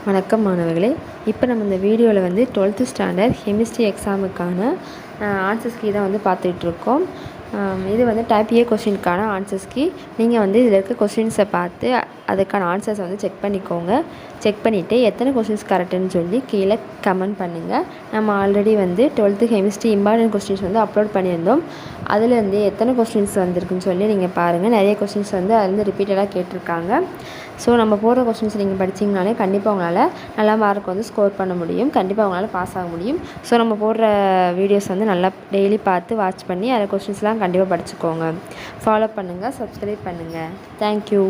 வணக்கம் மாணவர்களே. இப்போ நம்ம இந்த வீடியோவில் வந்து 12th ஸ்டாண்டர்ட் கெமிஸ்ட்ரி எக்ஸாமுக்கான ஆன்சர்ஸ் கீ தான் வந்து பார்த்துட்ருக்கோம். இது வந்து டைப் ஏ கொஸ்டினுக்கான ஆன்சர்ஸ் கீ. நீங்கள் வந்து இதில் இருக்க கொஸ்டின்ஸை பார்த்து அதுக்கான ஆன்சர்ஸை வந்து செக் பண்ணிக்கோங்க. செக் பண்ணிவிட்டு எத்தனை கொஸ்டின்ஸ் கரெக்டுன்னு சொல்லி கீழே கமெண்ட் பண்ணுங்கள். நம்ம ஆல்ரெடி வந்து 12th கெமிஸ்ட்ரி இம்பார்ட்டன்ட் கொஸ்டின்ஸ் வந்து அப்லோட் பண்ணியிருந்தோம். அதுலேருந்து எத்தனை கொஸ்டின்ஸ் வந்திருக்குன்னு சொல்லி நீங்கள் பாருங்கள். நிறைய கொஸ்டின்ஸ் வந்து அதுலேருந்து ரிப்பீட்டடாக கேட்டிருக்காங்க. ஸோ நம்ம போடுற கொஸ்டின்ஸ் நீங்கள் படிச்சிங்கனாலே கண்டிப்பாக உங்களால் நல்லா மார்க் வந்து ஸ்கோர் பண்ண முடியும். கண்டிப்பாக உங்களால் பாஸ் ஆக முடியும். ஸோ நம்ம போடுற வீடியோஸ் வந்து நல்லா டெய்லி பார்த்து வாட்ச் பண்ணி அதில் கொஸ்டின்ஸ்லாம் கண்டிப்பாக படிச்சுக்கோங்க. ஃபாலோ பண்ணுங்கள், சப்ஸ்கிரைப் பண்ணுங்கள். தேங்க்யூ.